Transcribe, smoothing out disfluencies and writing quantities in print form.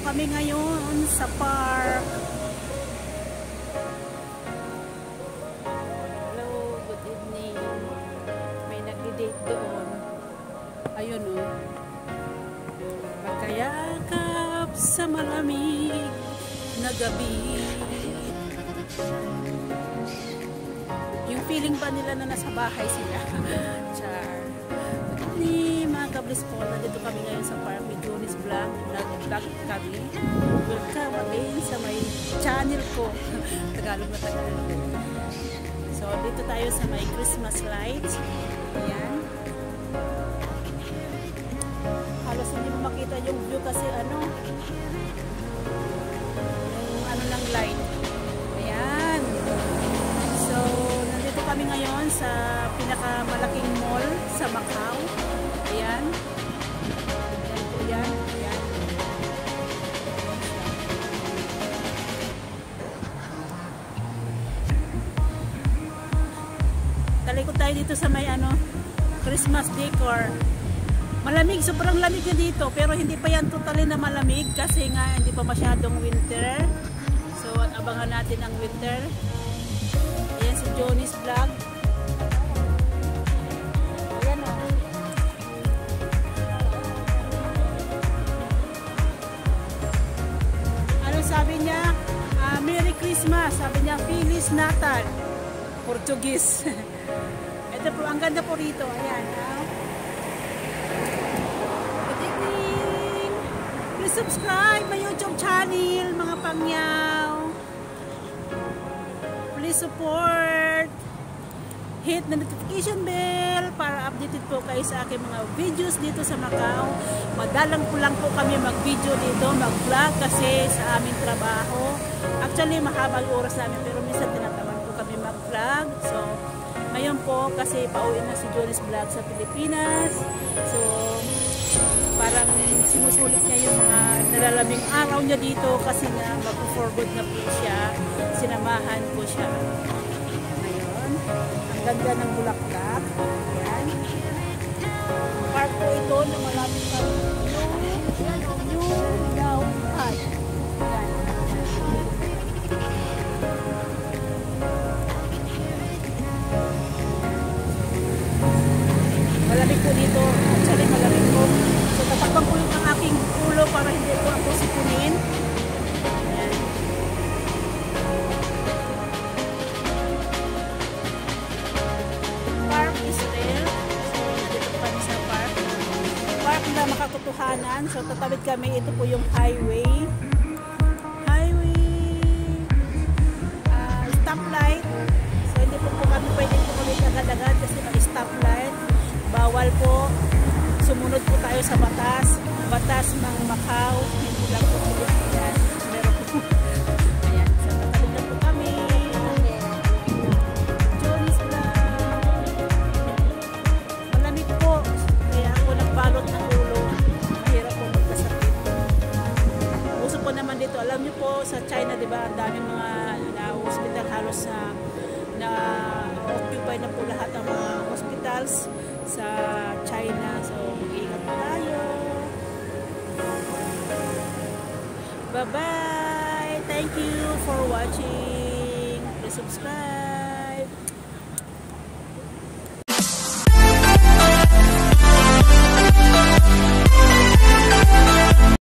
kami ngayon sa park. Hello, good evening. May nagdi-date doon. Ayun o. Magkayakap sa malamig na gabi. Yung feeling ba nila na nasa bahay sila? Char. Ni mga kablis po, nandito kami ngayon sa park with Johnny's Vlog. Nag-vlog kami. Welcome again sa may channel ko. Tagalog na Tagalog. So, dito tayo sa may Christmas lights. Ayan. Halos hindi mo makita yung view kasi yung lang light. Ayan. So, nandito kami ngayon sa pinakamalaking mall sa Macau. Ayan. Ayan po yan. Ayan. Talikod tayo dito sa may Christmas decor. Malamig, sobrang lamig na dito, pero hindi pa yan totally na malamig kasi nga hindi pa masyadong winter. So, abangan natin ang winter. Ayan si Johnny's Vlog. Ayan o. Ano sabi niya? Merry Christmas. Sabi niya, Feliz Natal. Portuguese. Ito po, ang ganda po rito. Ayan. Please subscribe my YouTube channel, mga pangyaw. Please support. Hit the notification bell para updated po kayo sa aking mga videos dito sa Macau. Madalang po lang po kami mag-video dito, mag-vlog kasi sa aming trabaho. Actually, mahaba yung oras namin pero minsan tinatawan po kami mag-vlog. So, ngayon po kasi pauwi na si Johnny's Vlog sa Pilipinas. So, parang sinusulit niya yung mga nalalaming araw niya dito kasi nga mag-for good na po siya. Sinamahan ko siya. Ngayon, ang ganda ng bulaklak. Ayan. Park po ito na malapit na yung Yauhan. Ayan. Malamig po dito. Actually, malamig po. So, tatakbang ko yung aking ulo para hindi po ako sipunin. Ayan. Park is there. So, nandito pa kami sa park. Park na makatotohanan. So, tatawid kami. Ito po yung highway. Stoplight. So, hindi po kami pwede po kami agad-agad kasi may stoplight. Bawal po. Sumunod po tayo sa batas. Batas ng Macau. Hindi lang po Pilipinas. Meron po. Ayan. So, tatalog na po kami. Johnny's Vlog. Malamig po. Kaya ako nagbalot ng ulo. Mahirap po magkasakit. Uso po naman dito. Alam niyo po sa China, diba? Ang daming mga hospital halos na occupy na po lahat ng mga hospitals sa China. So, ingat po tayo. Bye-bye! Thank you for watching. Please subscribe.